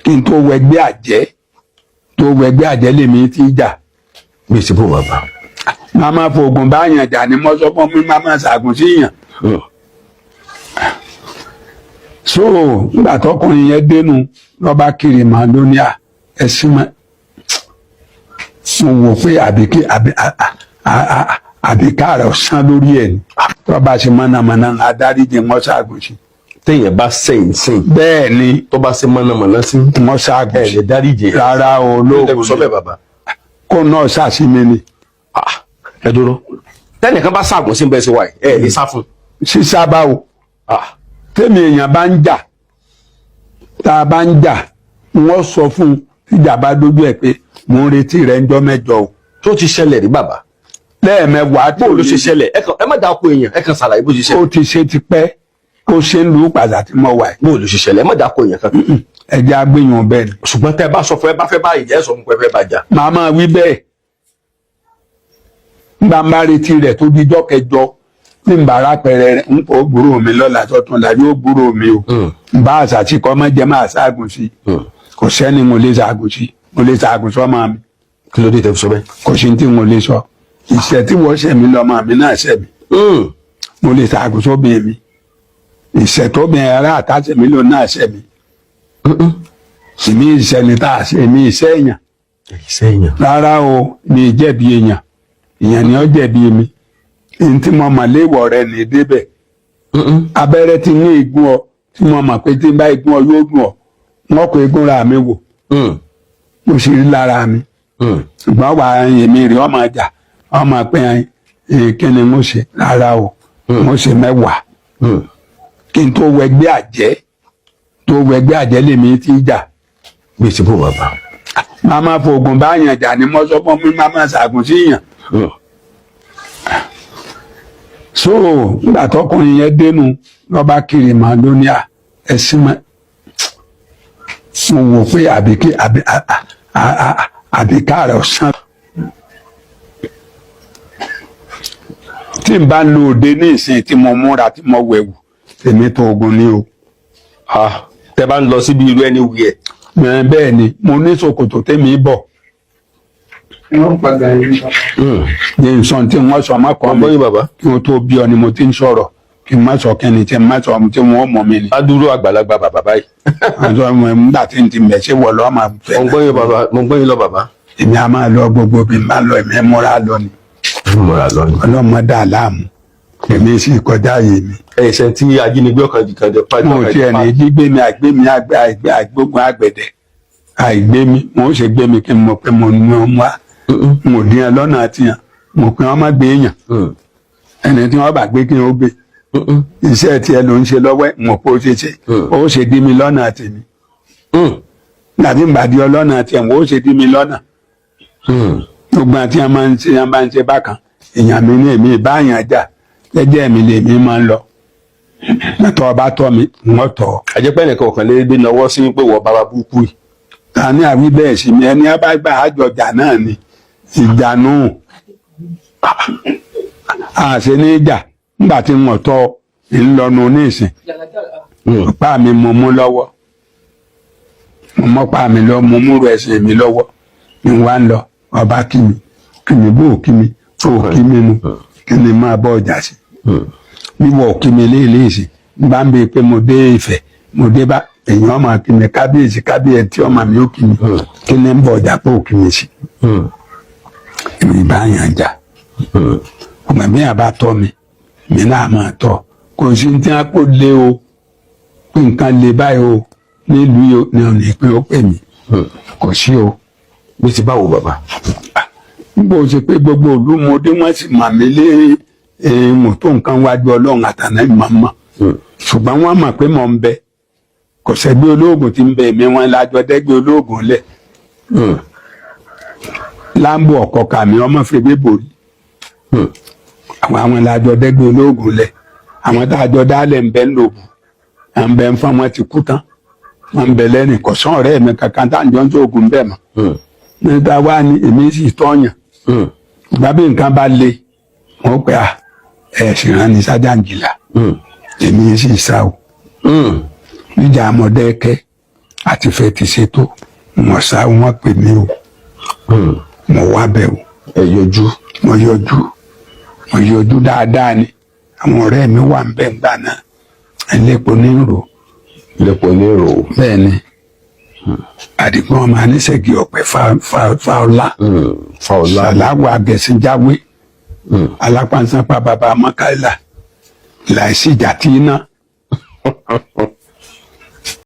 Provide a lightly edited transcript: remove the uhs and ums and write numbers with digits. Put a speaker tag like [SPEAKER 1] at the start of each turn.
[SPEAKER 1] kí n tó wẹgbẹ́ àjẹ́ lèmi ti jà.
[SPEAKER 2] bí ìsìnkú bàbá.
[SPEAKER 1] máa máa fògùn báyàn jà ní mọ́sọ́pọ́ mi máa máa ṣàgùn síyàn. so nígbà tọkùnrin yẹn dénú lọ́ba kiri màdóníà ẹ̀sìn mọ́ mo wò pé àbíká rẹ̀ ọ̀sán lórí ẹ̀ ni tọ́ba ṣe mọ̀nàmọ́ná adáríjì wọ́n ṣàgùn sí.
[SPEAKER 2] téèyàn bá sẹ́yìn sẹ́yìn.
[SPEAKER 1] bẹ́ẹ̀ ni
[SPEAKER 2] tó bá ṣe mọ̀nàmọ́ná sí.
[SPEAKER 1] wọ́n ṣàgùn sí.
[SPEAKER 2] ẹ̀ lè dáríjì.
[SPEAKER 1] rárá o lóògùn
[SPEAKER 2] sọ bẹ́ẹ̀ bàbá.
[SPEAKER 1] kó náà ṣàṣìmí ni.
[SPEAKER 2] ẹ dúró tẹ́nìkan bá ṣàgùn sí bẹ́ẹ̀ ṣe wáyé ẹ̀ lè sá fún.
[SPEAKER 1] sísá báwo tèmi èèyàn bá ń jà tá a bá ń jà wọ́n sọ fún ìjà bá dójú ẹ̀ pé mò ń retí rẹ̀ ńjọ́ mẹ́jọ o.
[SPEAKER 2] tó ti ṣẹlẹ̀ rí bàbá.
[SPEAKER 1] lẹ́ẹ̀mẹwàá tó
[SPEAKER 2] ló ṣe ṣẹlẹ̀ ẹ má dáko èèyàn ẹ kàn ṣàlàyé bó ṣe ṣẹlẹ̀.
[SPEAKER 1] ó ti ṣe tipẹ́ ó ṣe ń lu padà tí mo wà yìí.
[SPEAKER 2] bó ló ṣe ṣẹlẹ̀ ẹ má dáko èèyàn kan.
[SPEAKER 1] ẹ̀jẹ̀ agbéyan bẹ́ẹ̀ ni.
[SPEAKER 2] ṣùgbọ́n tẹ́ ẹ bá sọ fún ẹ bá fẹ́ bá ìjẹ́ sọ fún ẹ fẹ́ bá jà.
[SPEAKER 1] màá máa wí bẹ́ẹ̀ nígbà máa retí rẹ̀ tó di ijọ́ kẹjọ ní nbàrà pẹrẹ rẹ̀ ń kò gbúrò mi lọ́la tọ́tún la yóò gbúrò mi o. nbà àṣàtì kọ́ mọ́ jẹ́ máa ṣaagùn sí kò sẹ́ni mo lè ṣaagùn sí mo lè ṣaagùn sọ́mọ mi.
[SPEAKER 2] kí ló dé tẹ́ fi sọ bẹ́ẹ̀.
[SPEAKER 1] kò sí tí mo lè sọ ìṣẹ́ tí wọ́n ṣẹ̀ mí lọ́mọ mi náà ṣẹ̀ mí. mo lè ṣaagùn sóbìn mi ìṣẹ́ tó bìn ara àtàṣẹ̀ mi ló náà ṣẹ̀ mí. èmi ìṣẹ́ ni tá a ṣe èmi ìṣẹ́ èèyàn.
[SPEAKER 2] ìṣẹ́ èèyàn.
[SPEAKER 1] rárá o mi jẹ̀bi èèyàn èèyàn ni ó jẹ̀bi mi ntí mo mọ̀ léèwọ̀ rẹ̀ ní débẹ̀ abẹ́rẹ́ ti ní igun ọ tí mo mọ̀ pé tí n bá igun ọ yóò dùn ọ wọn kò igun ra mi wò mo sì rí lára mi ṣùgbọ́n wà èmi rí ọmọ ọjà ọmọ pé kí ni mo ṣe rárá o mo ṣe mẹ́wàá kí n tó wẹgbẹ́ àjẹ́ lèmi ti jà.
[SPEAKER 2] bí ìsìnkú bàbá.
[SPEAKER 1] máa máa fògùn báyàn jà ní mọ́sọ́pọ́ mi máa máa ṣàgùn síyàn. so nígbà tọkùnrin yẹn dénú lọ́ba kiri màdóníà ẹ̀sìn mọ́ mo wò pé àbíká rẹ̀ ọ̀sán. tí n bá ń lo òde ní ìsìn tí mo múra tí mo wẹ̀wù tèmi tó ogun ní o.
[SPEAKER 2] tẹ́ bá ń lọ síbi irú ẹni wí ẹ.
[SPEAKER 1] bẹ́ẹ̀ ni mo ní ṣòkòtò tèmi bọ̀. ní nsọ́n tí wọ́n sọ ọmọ kan mi kí wọ́n tó bí ọ ni mo ti ń sọ̀rọ̀ kí n má sọ kẹ́ni tí n má sọ tí wọ́n mọ̀ mi ni.
[SPEAKER 2] a dúró àgbàlagbà bàbá báyìí.
[SPEAKER 1] àjọ nígbà tí n ti mẹ̀ ṣé wọ̀ lọ́ọ́ máa fẹ́.
[SPEAKER 2] mo gbọ́ yín lọ bàbá.
[SPEAKER 1] èmi á máa lọ gbogbo bí n bá lọ èmi múra lọ ni. ọlọ́mọdé àlámù èmi sì kọjá yé mi.
[SPEAKER 2] ẹ̀ṣẹ̀ tí ajínigbé ọkàn jìkan jẹ pàjọ́.
[SPEAKER 1] mo ti ẹni gbígbé mi àgbé mi àgbógun àgbẹ̀dẹ àìgbé mi mo ṣe gbé mi kí n mọ̀ pé mo ní wọn wá mo dín ẹ lọ́nà àtìyàn mo pin wọn má gbé èèyàn ẹni tí wọ́n bá gbé kí wọ́n gbé iṣẹ́ tí ẹ ló ń ṣe lọ́wọ́ mo pé ó ṣe ṣe ó ṣe dí mi lọ́nà àtìmí nàbí ń bàdí ọ lọ́nà àtìyàn ó ṣe dí mi lọ́nà gbogbo àti wọn bá ń ṣe bákan èèyàn mi ní èmi ìbáyàn jà jẹ́jẹ́ mi lèmi máa ń lọ mẹ́tọ́ ọba tọ́ mi wọ́n tọ́.
[SPEAKER 2] àjẹpẹ́ nìkan ọ̀kan lè gbé nawọ́ sí pé wọ́n bàbá burúkú yìí.
[SPEAKER 1] ta ni àwí bẹ́ẹ̀ sí mi ẹni abágbà àjọjà náà ni ìjànú àṣẹ ní ìjà nígbà tí wọ́n tọ́ ńlọnu nísìn pa mi mo mú lọ́wọ́ mo mọ́ pa mi lọ mo múrò ẹsẹ̀ mi lọ́wọ́ mi wá ń lọ ọba kí mi bó kí mi tó kí mi nu kí ni máa bọ́ ọjà sí wíwọ̀ kí mi léèléèsì bá ń bẹ pé mo dé Ifẹ̀ mo dé bá èèyàn ọmọ kí mi kábíyèsí tí ọmọ mi ó kí mi kí ni ń bọ̀ ọjà pé ó kí mi sí èmi bá yàn jà ọmọ mi àbá tọ́ mi náà máa tọ́ kò sí tí wọn kò lé o pé nǹkan lè báyìí o nílùú ní ọ̀nà ìpín ó pè mí kò sí o.
[SPEAKER 2] bí ti báwo bàbá.
[SPEAKER 1] nígbà ó ṣe pé gbogbo ìlú mo dé wọn sì mà mí lé mọ́tò nǹkan wájú Ọlọ́run àtàná ìmọ̀ọ́mọ́ ṣùgbọ́n wọ́n mọ̀ pé mò ń bẹ kò sẹ́gbẹ́ olóògùn tí ń bẹ mí wọn lájọ dẹ́gbẹ́ olóògùn lẹ̀ láǹbù ọ̀kọ̀ kàmí ọmọ fèbè bòrí àwọn lájọ dẹ́gbẹ́ olóògùn lẹ̀ àwọn tá a jọ dálẹ̀ ń bẹ ń lòbù à ń bẹ ń fọ́n wọn ti kú tán wọn ń bẹ lẹ́nìí kò sán ọ̀rẹ́ mi kankan tá à ń jọ ń tó oògùn bẹ́ẹ̀ mọ́ nígbà wá ní èmi sì tọ́yàn ìgbà bí nǹkan bá le wọn pè á ẹ̀sìn rán ní sájàǹgìlà èmi sì sá o níjà àmọ̀dẹ́kẹ́ àti fẹ́ ti ṣètò wọ́n sá wọ́n pè mí o mo wá bẹ̀ o.
[SPEAKER 2] ẹ yọjú.
[SPEAKER 1] mo yọjú dáadáa ni àwọn ọ̀rẹ́ mi wà ń bẹ̀ ńgbà náà ẹlẹ́pọ̀ ní ìrò.
[SPEAKER 2] lẹ́pọ̀ ní ìrò.
[SPEAKER 1] bẹ́ẹ̀ ni àdìgbọ́n ọmọ aníṣẹ́gi ọ̀pẹ fáọlá ṣàláwọ̀ agẹ̀sìnjáwé alápánsánpá bàbá mọ́kàlá láìsí ìjà tí iná